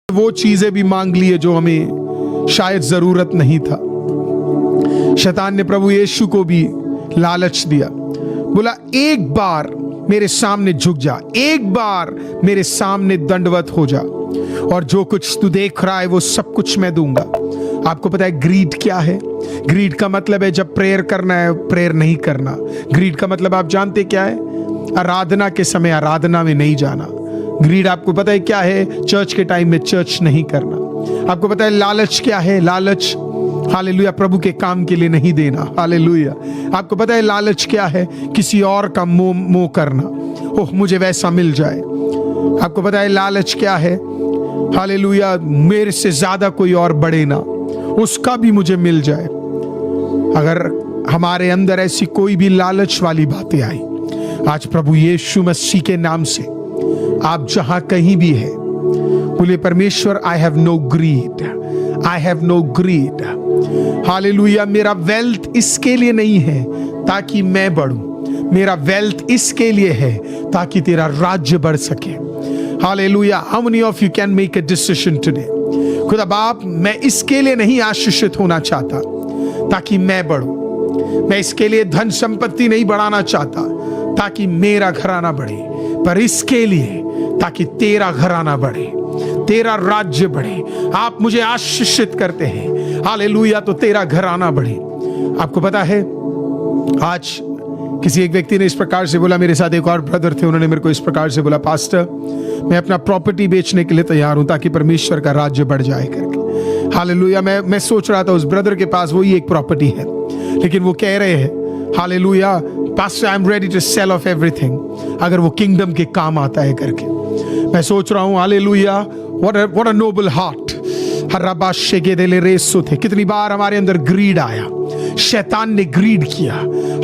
वो चीजें भी मांग लिए जो हमें शायद जरूरत नहीं था। शैतान ने प्रभु यीशु को भी लालच दिया, बोला एक बार मेरे सामने झुक जा, एक बार मेरे सामने दंडवत हो जा, और जो कुछ तू देख रहा है वो सब कुछ मैं दूंगा। आपको पता है ग्रीड क्या है? ग्रीड का मतलब है जब प्रेयर करना है प्रेयर नहीं करना। ग्रीड का मतलब आप जानते क्या है? आराधना के समय आराधना में नहीं जाना। ग्रीड आपको पता है क्या है? चर्च के टाइम में चर्च नहीं करना। आपको पता है लालच क्या है? लालच हालेलुया प्रभु के काम के लिए नहीं देना। हालेलुया। आपको पता है लालच क्या है? किसी और का मोह करना, ओह मुझे वैसा मिल जाए। आपको पता है लालच क्या है? हालेलुया मेरे से ज्यादा कोई और बढ़े ना, उसका भी मुझे मिल जाए। अगर हमारे अंदर ऐसी कोई भी लालच वाली बातें आई, आज प्रभु यीशु मसीह के नाम से आप जहां कहीं भी है, बोलिए परमेश्वर I have no greed, I have no greed. Hallelujah मेरा वेल्थ इसके लिए नहीं है ताकि मैं बढ़ूं, मेरा वेल्थ इसके लिए है ताकि तेरा राज्य बढ़ सके। Hallelujah. How many of you can make a decision today? खुदा बाप मैं इसके लिए नहीं आशीषित होना चाहता ताकि मैं बढ़ूं, मैं इसके लिए धन संपत्ति नहीं बढ़ाना चाहता ताकि मेरा घराना बढ़े, पर इसके लिए ताकि तेरा घराना बढ़े, तेरा राज्य बढ़े। आप मुझे आशीषित करते हैं, हालेलुया, तो तेरा घराना बढ़े। आपको पता है आज किसी एक व्यक्ति ने इस प्रकार से बोला, मेरे साथ एक और ब्रदर थे, उन्होंने मेरे को इस प्रकार से बोला, पास्टर मैं अपना प्रॉपर्टी बेचने के लिए तैयार हूं ताकि परमेश्वर का राज्य बढ़ जाए करके। हालेलुया। मैं सोच रहा था उस ब्रदर के पास वही एक प्रॉपर्टी है, लेकिन वो कह रहे हैं hallelujah pastor I am ready to sell off everything अगर वो किंगडम के काम आता है करके। मैं सोच रहा हूं hallelujah what a noble heart. हर्राबाशे के दिले रेसो थे। कितनी बार हमारे अंदर ग्रीड आया, शैतान ने ग्रीड किया।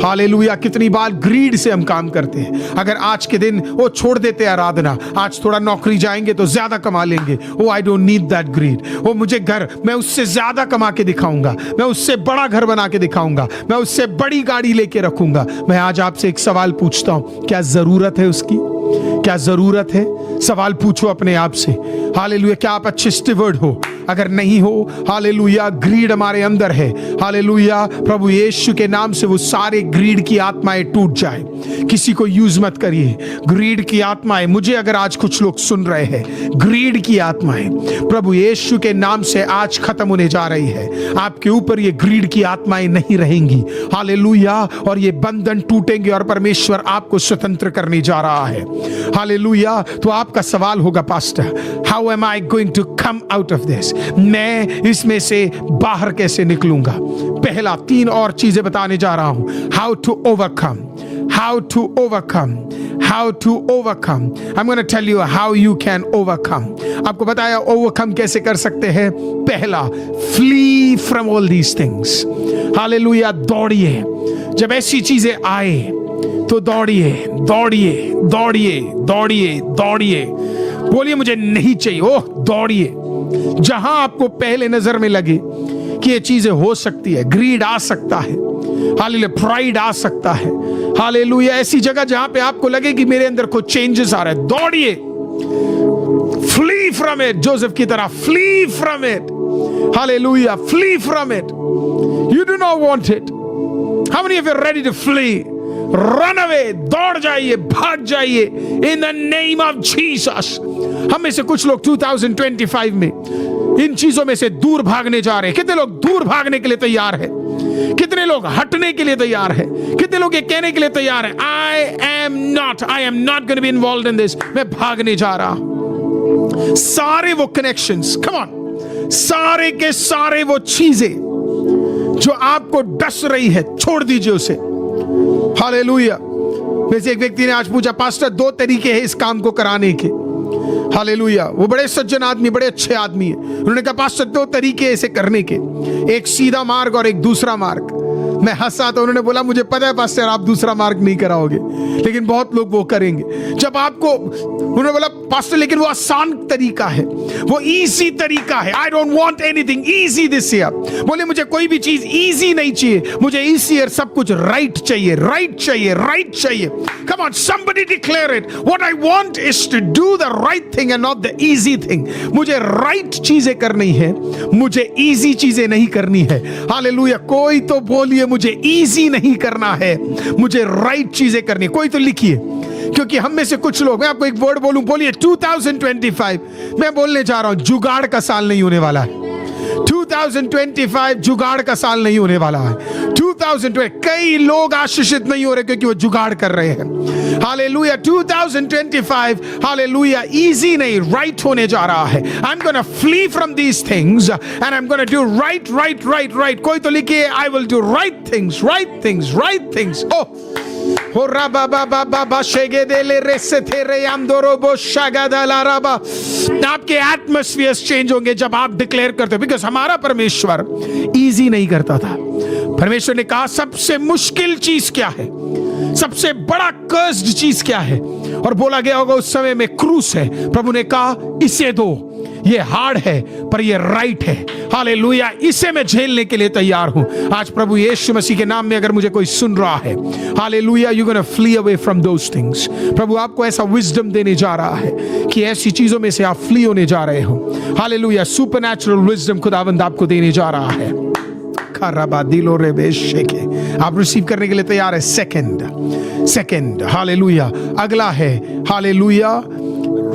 हालेलुया कितनी बार ग्रीड से हम काम करते हैं। अगर आज के दिन वो छोड़ देते आराधना, आज थोड़ा नौकरी जाएंगे तो ज्यादा कमा लेंगे, oh I don't need that greed. वो मुझे घर, मैं उससे ज्यादा कमा के दिखाऊंगा, मैं उससे बड़ा घर बना के दिखाऊंगा, मैं उससे बड़ी गाड़ी लेके रखूंगा। मैं आज आपसे एक सवाल पूछता हूं, क्या जरूरत है उसकी? क्या जरूरत है? सवाल पूछो अपने आप से। हालेलुया क्या आप अच्छे स्टीवर्ड हो? अगर नहीं हो, हालेलुया ग्रीड हमारे अंदर है, हालेलुया प्रभु यीशु के नाम से वो सारे ग्रीड की आत्माएं टूट जाए। किसी को यूज मत करिए। ग्रीड की आत्माएं, मुझे अगर आज कुछ लोग सुन रहे हैं, ग्रीड की आत्माएं प्रभु यीशु के नाम से आज खत्म होने जा रही है। आपके ऊपर ये ग्रीड की आत्माएं नहीं रहेंगी। हालेलुया। और ये बंधन टूटेंगे और परमेश्वर आपको स्वतंत्र करने जा रहा है। हालेलुया। तो आपका सवाल होगा, pastor how am I going to come out of this? मैं इसमें से बाहर कैसे निकलूंगा? पहला 3 और चीजें बताने जा रहा हूं। How to overcome, how to overcome, how to overcome. I'm going to tell you how you can overcome. आपको बताया overcome कैसे कर सकते हैं। पहला, flee from all these things. Hallelujah दौड़िए। जब ऐसी चीजें आए तो दौड़िए दौड़िए दौड़िए दौड़िए दौड़िए। बोलिए मुझे नहीं चाहिए, ओह दौड़िए। जहां आपको पहले नजर में लगे कि ये चीजें हो सकती है, ग्रीड आ सकता है, हालेलुया प्राइड आ सकता है, हालेलुया ऐसी जगह जहां पे आपको लगे कि मेरे अंदर कुछ चेंजेस आ रहे हैं, दौड़िए। फ्ली फ्रॉम इट, जोसेफ की तरह flee from it. Hallelujah flee from it. You do not want it. How many of you are ready to flee? Run away, दौड़ जाइए, भाग जाइए in the name of Jesus. हम में से कुछ लोग 2025 में इन चीजों में से दूर भागने जा रहे हैं। कितने लोग दूर भागने के लिए तैयार है? कितने लोग हटने के लिए तैयार है? कितने लोग ये कहने के लिए तैयार है, I am not going to be involved in this. मैं भागने जा रहा हूं। सारे वो कनेक्शंस, कम ऑन, सारे के सारे वो चीजें जो आपको डस रही है, छोड़ दीजिए उसे। हालेलुया। वैसे एक व्यक्ति ने आज पूछा, पास्टर 2 तरीके हैं इस काम को कराने के। हालेलुया। वो बड़े सज्जन आदमी, बड़े अच्छे आदमी है। उन्होंने कहा पास्टर 2 तरीके ऐसे करने के, एक सीधा मार्ग और एक दूसरा मार्ग। मैं हंसा तो उन्होंने बोला मुझे पता है पास्टर आप दूसरा मार्ग नहीं कराओगे, लेकिन बहुत लोग वो करेंगे। जब आपको उन्होंने बोला पास्टर लेकिन वो आसान तरीका है, वो इजी तरीका है, I don't want anything easy this year. बोले मुझे कोई भी चीज इजी नहीं चाहिए, मुझे इस ईयर सब कुछ राइट चाहिए, राइट चाहिए, राइट चाहिए। Come on somebody declare it, what I want is to do the right thing and not the easy thing. मुझे राइट चीजें करनी है, मुझे इजी चीजें नहीं करनी है। हालेलुया। कोई तो बोलिए मुझे इजी नहीं करना है, मुझे राइट चीजें करनी। कोई तो लिखिए, क्योंकि हम में से कुछ लोग, मैं आपको एक वर्ड बोलूं, बोलिए 2025 मैं बोलने जा रहा हूं जुगाड़ का साल नहीं होने वाला है। 2025 जुगाड़ का साल नहीं होने वाला है। 2020 कई लोग आशीषित नहीं हो रहे क्योंकि वो जुगाड़ कर रहे हैं। हालेलुया। 2025 हालेलुया इजी नहीं, राइट होने जा रहा है। I am gonna flee from these things and I am gonna do right right right right. कोई तो लिखिए I will do right things, right things, right things. ओह हो राबा बाबा बाबा शेगे देले रेसे थे रे आमदोरो बो शागादाला राबा। आपके एटमॉस्फेयर्स चेंज होंगे जब आप डिक्लेयर करते हो, बिकॉज हमारा परमेश्वर इजी नहीं करता था। परमेश्वर ने कहा सबसे मुश्किल चीज क्या है, सबसे बड़ा कर्स्ड चीज क्या है, और बोला गया होगा उस समय में क्रूस है। प्रभु ने कहा इसे दो, ये हार्ड है पर ये राइट है। हालेलुया। इसे मैं झेलने के लिए तैयार हूं। आज प्रभु यीशु मसीह के नाम में अगर मुझे कोई सुन रहा है, hallelujah, you gonna flee away from those things. प्रभु आपको ऐसा विजडम देने जा रहा है कि ऐसी चीजों में से आप फ्ली होने जा रहे हो। हालेलुया। सुपरनैचुरल विजडम खुदावंद आपको देने जा रहा है। आप रिसीव करने के लिए तैयार है। Second hallelujah. अगला है हालेलुया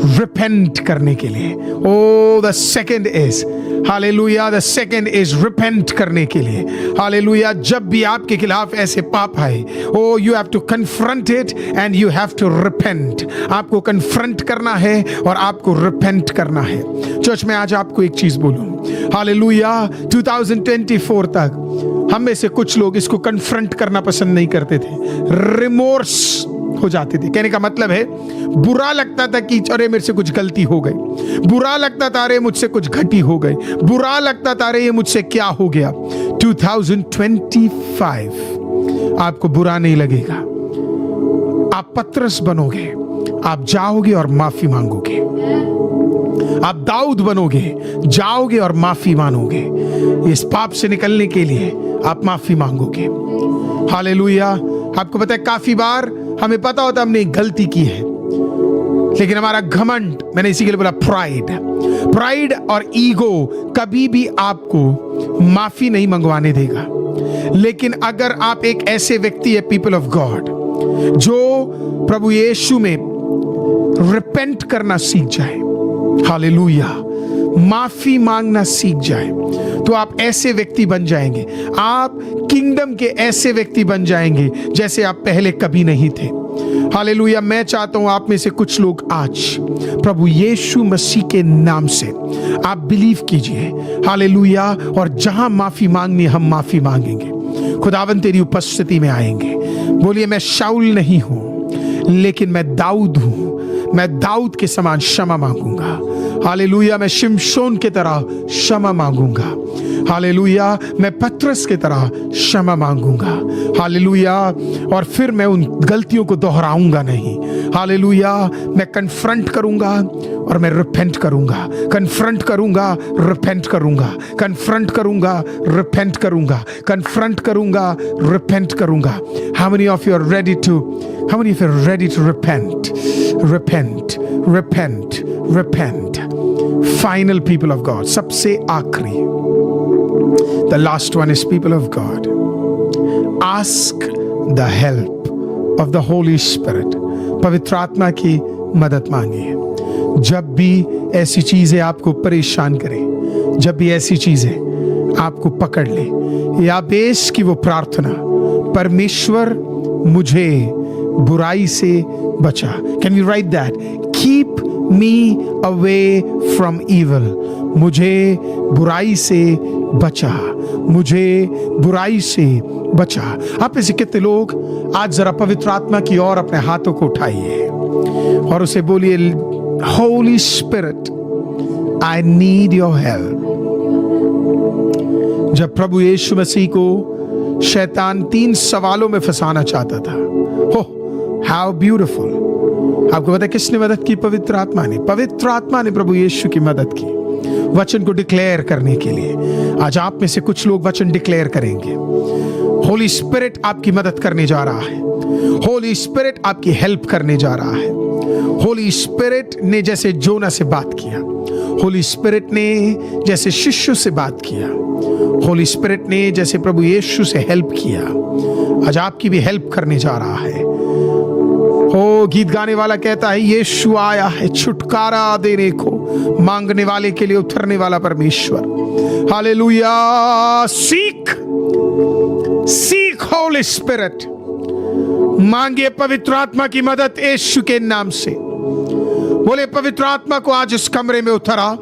रिपेंट करने के लिए। Oh the second is hallelujah, the second is repent करने के लिए। हालेलुया। जब भी आपके खिलाफ ऐसे पाप आए, oh you have to confront it and you have to repent. आपको कन्फ्रंट करना है और आपको रिपेंट करना है। चर्च में आज आपको एक चीज बोलूं, हालेलुया 2024 तक हम में से कुछ लोग इसको कन्फ्रंट करना पसंद नहीं करते थे, रिमोर्स हो जाते थे। कहने का मतलब है बुरा लगता था कि अरे मेरे से कुछ गलती हो गई, बुरा लगता था अरे मुझसे कुछ घटी हो गई, बुरा लगता था अरे ये मुझसे क्या हो गया। 2025 आपको बुरा नहीं लगेगा, आप पतरस बनोगे, आप जाओगे और माफी मांगोगे। आप दाऊद बनोगे, जाओगे और माफी मांगोगे। इस पाप से निकलने के लिए आप माफी मांगोगे। हालेलुया। आपको पता है काफी बार हमें पता होता हमने एक गलती की है, लेकिन हमारा घमंड, मैंने इसी के लिए बोला प्राइड और ईगो कभी भी आपको माफी नहीं मंगवाने देगा। लेकिन अगर आप एक ऐसे व्यक्ति है, पीपल ऑफ गॉड, जो प्रभु यीशु में रिपेंट करना सीख जाए, हालेलुया, माफी मांगना सीख जाए, तो आप ऐसे व्यक्ति बन जाएंगे। आप किंगडम के ऐसे व्यक्ति बन जाएंगे जैसे आप पहले कभी नहीं थे। हालेलुया। मैं चाहता हूं आप में से कुछ लोग आज प्रभु यीशु मसीह के नाम से आप बिलीव कीजिए। हालेलुया। और जहां माफी मांगनी हम माफी मांगेंगे। खुदावन तेरी उपस्थिति में आएंगे। बोलिए मैं शाऊल नहीं हूं, लेकिन मैं दाऊद हूं। मैं दाऊद के समान क्षमा मांगूंगा। हालेलुया। मैं शिमशोन के तरह क्षमा मांगूंगा। हालेलुया। मैं पतरस के तरह क्षमा मांगूंगा। हालेलुया। और फिर मैं उन गलतियों को दोहराऊंगा नहीं। हालेलुया। मैं कन्फ्रंट करूंगा और मैं रिपेंट करूंगा। कन्फ्रंट करूंगा, रिपेंट करूंगा। कन्फ्रंट करूंगा, रिपेंट करूंगा। कन्फ्रंट करूंगा, रिपेंट करूंगा। How many of you are ready to repent? Repent. Final people of God. सबसे आखिरी, the last one is people of God. Ask the help of the Holy Spirit. पवित्र आत्मा की मदद मांगिए। जब भी ऐसी चीजें आपको परेशान करें, जब भी ऐसी चीजें आपको पकड़ ले, या बेश की वो प्रार्थना, परमेश्वर मुझे बुराई से बचा। Can you write that? Keep me away from evil. मुझे बुराई से बचा, मुझे बुराई से बचा। आप में से कितने लोग आज जरा पवित्र आत्मा की ओर अपने हाथों को उठाइए और उसे बोलिए, Holy Spirit, I need your help. जब प्रभु यीशु मसीह को शैतान 3 सवालों में फंसाना चाहता था। हो, हाउ ब्यूटीफुल। आपको पता है किसने मदद की? पवित्र आत्मा ने। पवित्र आत्मा ने प्रभु यीशु की मदद की वचन को डिक्लेयर करने के लिए। आज आप में से कुछ लोग वचन डिक्लेयर करेंगे। होली स्पिरिट आपकी मदद करने जा रहा है। होली स्पिरिट आपकी हेल्प करने जा रहा है। होली स्पिरिट ने जैसे जोना से बात किया, होली स्पिरिट ने जैसे शिष्यों से बात किया, होली स्पिरिट ने जैसे प्रभु यीशु से हेल्प किया, आज आपकी भी हेल्प करने जा रहा है। ओ, गीत गाने वाला कहता है यीशु आया है छुटकारा देने को, मांगने वाले के लिए उतरने वाला परमेश्वर। हालेलुया। सीख होली स्पिरिट, मांगिए पवित्र आत्मा की मदद यीशु के नाम से। बोले पवित्र आत्मा को आज इस कमरे में उतरा।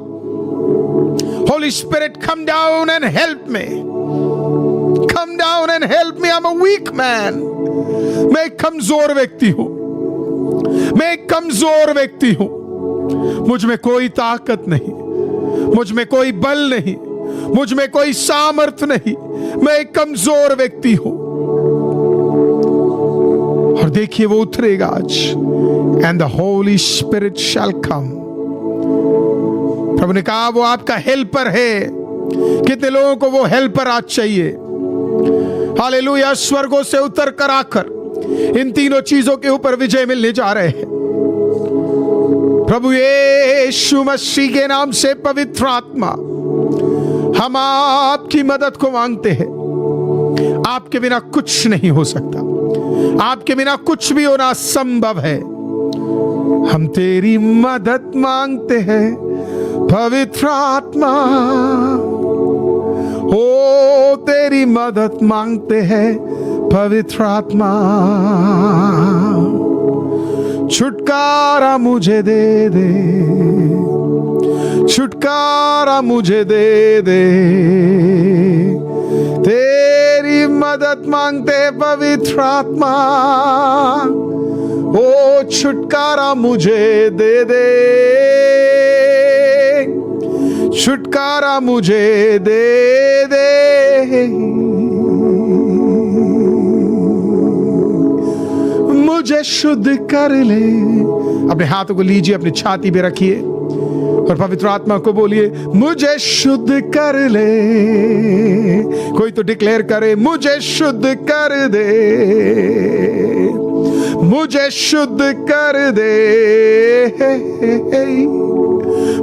Holy Spirit come down and help me, come down and help me. I am a weak man. मैं एक कमजोर व्यक्ति हूं, मैं एक कमजोर व्यक्ति हूं। मुझ में कोई ताकत नहीं, मुझ में कोई बल नहीं, मुझ में कोई सामर्थ नहीं। मैं एक कमजोर व्यक्ति हूं। और देखिए वो उतरेगा आज। एंड द होली स्पिरिट शैल कम। प्रभु ने कहा वो आपका हेल्पर है। कितने लोगों को वो हेल्पर आज चाहिए? हालेलुया। स्वर्गों से उतर कर आकर इन तीनों चीजों के ऊपर विजय मिलने जा रहे हैं। प्रभु यीशु मसीह के नाम से पवित्र आत्मा, हम आपकी मदद को मांगते हैं। आपके बिना कुछ नहीं हो सकता, आपके बिना कुछ भी होना असंभव है। हम तेरी मदद मांगते हैं पवित्र आत्मा। ओ, तेरी मदद मांगते हैं पवित्र आत्मा। छुटकारा मुझे दे दे, छुटकारा मुझे दे दे। तेरी मदद मांगते पवित्र आत्मा। ओ, छुटकारा मुझे दे दे, छुटकारा मुझे दे दे। मुझे शुद्ध कर ले। अपने हाथों को लीजिए, अपनी छाती पे रखिए और पवित्र आत्मा को बोलिए मुझे शुद्ध कर ले। कोई तो डिक्लेयर करे मुझे शुद्ध कर दे, मुझे शुद्ध कर दे,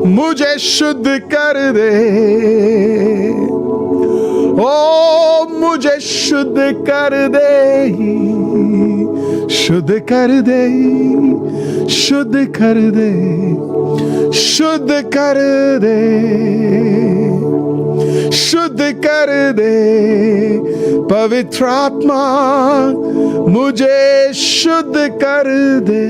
मुझे शुद्ध कर दे। ओ, मुझे शुद्ध कर दे, शुद्ध कर दे, शुद्ध कर दे, शुद्ध कर दे, शुद्ध कर दे। पवित्र आत्मा मुझे शुद्ध कर दे,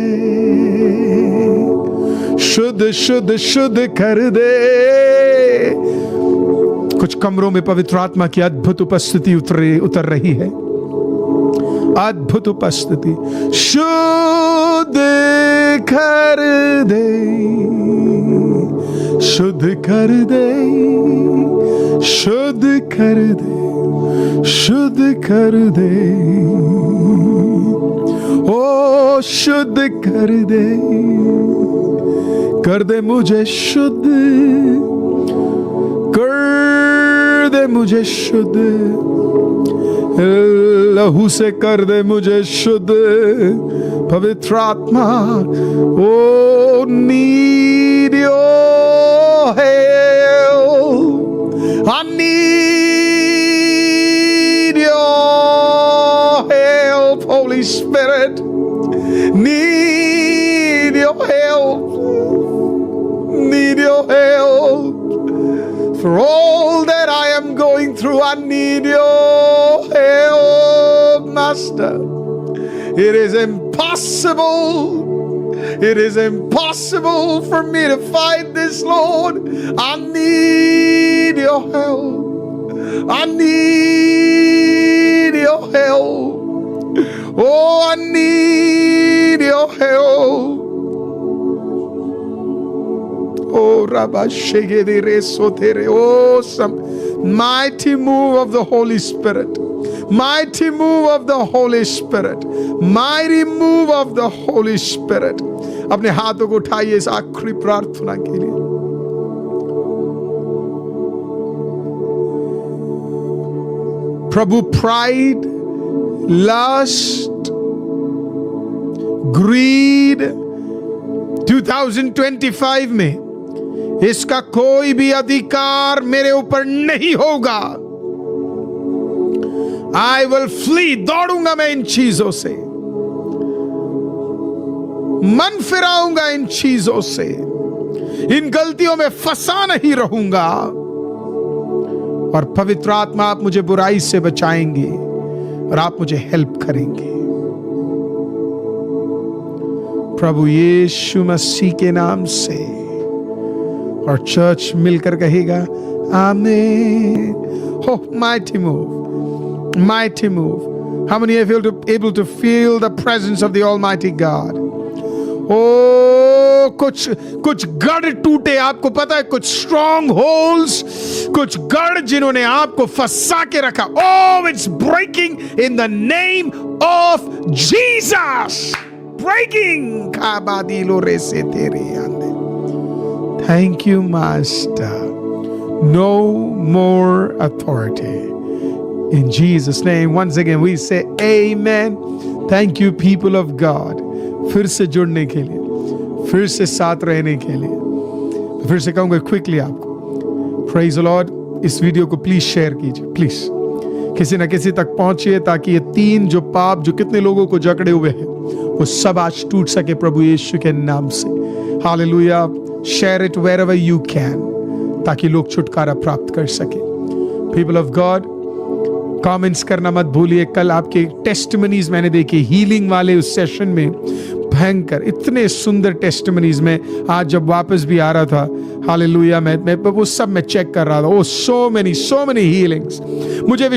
शुद्ध शुद्ध शुद्ध कर दे। कुछ कमरों में पवित्र आत्मा की अद्भुत उपस्थिति उतर रही है। अद्भुत उपस्थिति। शुद्ध कर दे, शुद्ध कर दे, शुद्ध कर दे, शुद्ध कर दे। ओ, शुद्ध कर दे मुझे शुद्ध, कर दे मुझे शुद्ध। लहू से कर दे मुझे शुद्ध पवित्र आत्मा। Oh, need your help, I need your help holy spirit, need your help, need your help. For all that I am going through, I need your help, Master. It is impossible. It is impossible for me to fight this, Lord. I need your help. I need your help. Oh, I need your help. Oh, Rabba Shegedere Sotere. Oh, some mighty move of the Holy Spirit. Mighty move of the Holy Spirit. Mighty move of the Holy Spirit. अपने हाथों को उठाइए इस आखिरी प्रार्थना के लिए। प्रभु, pride, lust, greed 2025 में इसका कोई भी अधिकार मेरे ऊपर नहीं होगा। I will flee, दौड़ूंगा मैं इन चीजों से, मन फिराऊंगा इन चीजों से, इन गलतियों में फंसा नहीं रहूंगा। और पवित्र आत्मा, आप मुझे बुराई से बचाएंगे और आप मुझे हेल्प करेंगे। प्रभु यीशु मसीह के नाम से। और चर्च मिलकर कहेगा आमीन। Oh, mighty move, mighty move. How many of you are able to feel the presence of the Almighty God? Oh, कुछ गढ़ टूटे, आपको पता है, कुछ स्ट्रॉन्ग होल्स, कुछ गढ़ जिन्होंने आपको फंसा के रखा। Oh, it's breaking in the name of Jesus. Breaking. काबादीलो रे से तेरे आंदे। Thank you, Master. No more authority. In Jesus' name, once again, we say Amen. Thank you, people of God. फिर से जुड़ने के लिए, फिर से साथ रहने के लिए, फिर से कहूँगा क्विकली आपको, Praise the Lord. इस वीडियो को प्लीज शेयर कीजिए, प्लीज किसी न किसी तक पहुंचिए, ताकि ये 3 जो पाप जो कितने लोगों को जकड़े हुए हैं वो सब आज टूट सके प्रभु यीशु के नाम से। Hallelujah. Share it wherever you can, ताकि लोग छुटकारा प्राप्त कर सके। पीपल ऑफ गॉड, कमेंट्स करना मत भूलिए। कल आपके टेस्टिमनीज मैंने देखे, हीलिंग वाले उस सेशन में, भयंकर इतने सुंदर टेस्टिमनीज में। आज जब वापस भी आ रहा था, हालेलुया, मैं वो सब मैं चेक कर रहा था। ओ सो मेनी हीलिंग्स। मुझे